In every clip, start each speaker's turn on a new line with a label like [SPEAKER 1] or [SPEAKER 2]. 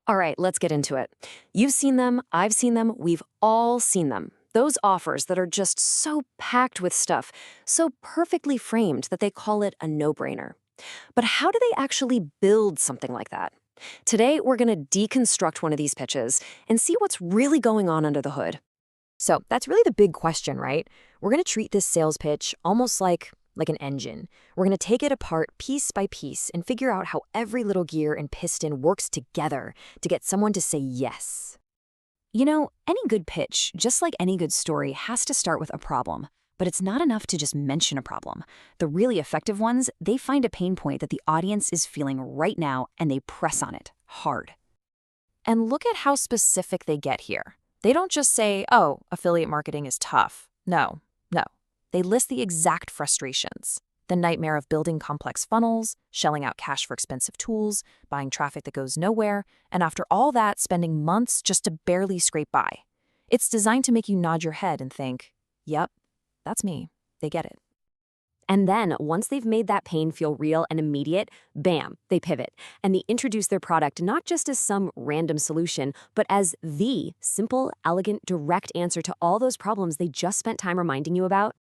[SPEAKER 1] All right, let's get into it. You've seen them, I've seen them, we've all seen them. Those offers that are just so packed with stuff, so perfectly framed that they call it a no-brainer. But how do they actually build something like that? Today, we're going to deconstruct one of these pitches and see what's really going on under the hood. So that's really the big question, right? We're going to treat this sales pitch almost like an engine. We're going to take it apart piece by piece and figure out how every little gear and piston works together to get someone to say yes. You know, any good pitch, just like any good story, has to start with a problem. But it's not enough to just mention a problem. The really effective ones, they find a pain point that the audience is feeling right now and they press on it hard. And look at how specific they get here. They don't just say, oh, affiliate marketing is tough. No. They list the exact frustrations. The nightmare of building complex funnels, shelling out cash for expensive tools, buying traffic that goes nowhere, and after all that, spending months just to barely scrape by. It's designed to make you nod your head and think, yep, that's me. They get it. And then, once they've made that pain feel real and immediate, bam, they pivot. And they introduce their product not just as some random solution, but as the simple, elegant, direct answer to all those problems they just spent time reminding you about.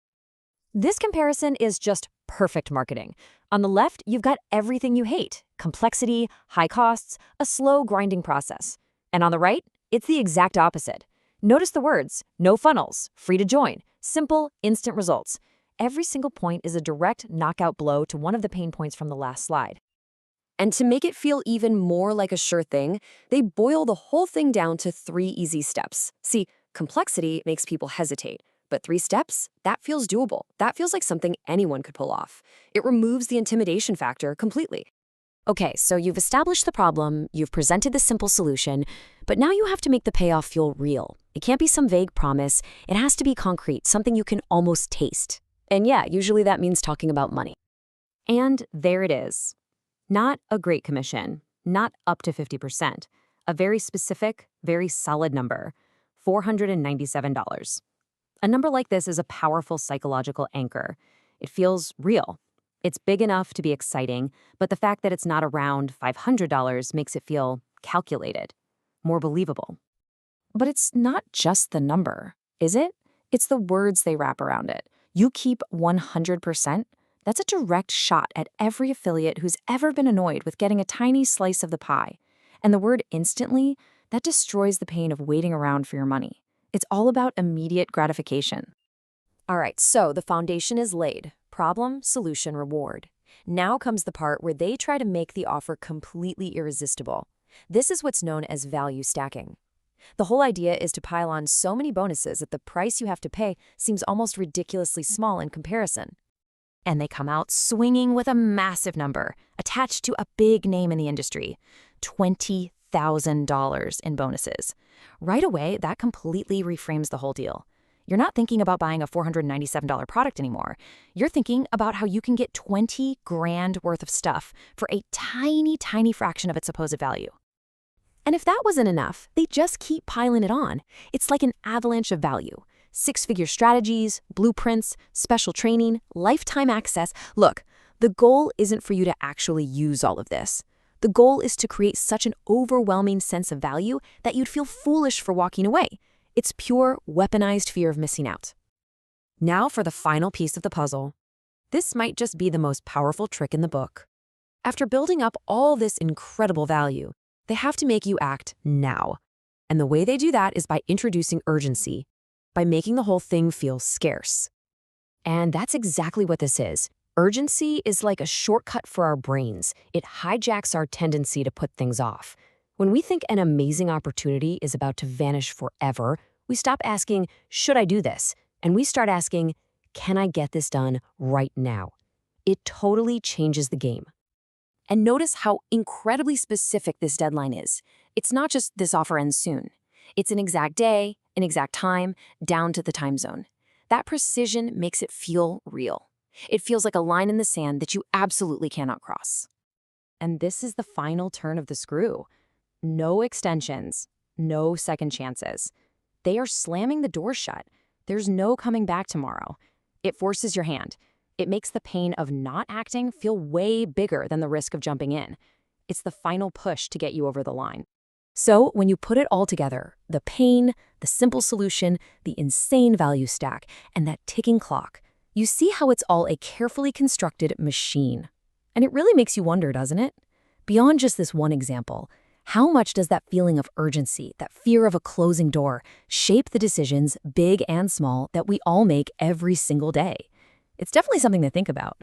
[SPEAKER 1] This comparison is just perfect marketing. On the left, you've got everything you hate: complexity, high costs, a slow, grinding process. And on the right, it's the exact opposite. Notice the words: no funnels, free to join, simple, instant results. Every single point is a direct knockout blow to one of the pain points from the last slide. And to make it feel even more like a sure thing, they boil the whole thing down to 3 easy steps. See, complexity makes people hesitate. But 3 steps? That feels doable. That feels like something anyone could pull off. It removes the intimidation factor completely. Okay, so you've established the problem, you've presented the simple solution, but now you have to make the payoff feel real. It can't be some vague promise. It has to be concrete, something you can almost taste. And yeah, usually that means talking about money. And there it is. Not a great commission, not up to 50%. A very specific, very solid number: $497. A number like this is a powerful psychological anchor. It feels real. It's big enough to be exciting, but the fact that it's not around $500 makes it feel calculated, more believable. But it's not just the number, is it? It's the words they wrap around it. You keep 100%. That's a direct shot at every affiliate who's ever been annoyed with getting a tiny slice of the pie. And the word instantly, that destroys the pain of waiting around for your money. It's all about immediate gratification. All right, so the foundation is laid. Problem, solution, reward. Now comes the part where they try to make the offer completely irresistible. This is what's known as value stacking. The whole idea is to pile on so many bonuses that the price you have to pay seems almost ridiculously small in comparison. And they come out swinging with a massive number, attached to a big name in the industry: $20,000 in bonuses. Right away, that completely reframes the whole deal. You're not thinking about buying a $497 product anymore. You're thinking about how you can get 20 grand worth of stuff for a tiny, tiny fraction of its supposed value. And if that wasn't enough, they just keep piling it on. It's like an avalanche of value. 6-figure strategies, blueprints, special training, lifetime access. Look, the goal isn't for you to actually use all of this. The goal is to create such an overwhelming sense of value that you'd feel foolish for walking away. It's pure, weaponized fear of missing out. Now for the final piece of the puzzle. This might just be the most powerful trick in the book. After building up all this incredible value, they have to make you act now. And the way they do that is by introducing urgency, by making the whole thing feel scarce. And that's exactly what this is. Urgency is like a shortcut for our brains. It hijacks our tendency to put things off. When we think an amazing opportunity is about to vanish forever, we stop asking, should I do this? And we start asking, can I get this done right now? It totally changes the game. And notice how incredibly specific this deadline is. It's not just this offer ends soon. It's an exact day, an exact time, down to the time zone. That precision makes it feel real. It feels like a line in the sand that you absolutely cannot cross. And this is the final turn of the screw. No extensions, no second chances. They are slamming the door shut. There's no coming back tomorrow. It forces your hand. It makes the pain of not acting feel way bigger than the risk of jumping in. It's the final push to get you over the line. So when you put it all together, the pain, the simple solution, the insane value stack, and that ticking clock, you see how it's all a carefully constructed machine. And it really makes you wonder, doesn't it? Beyond just this one example, how much does that feeling of urgency, that fear of a closing door, shape the decisions, big and small, that we all make every single day? It's definitely something to think about.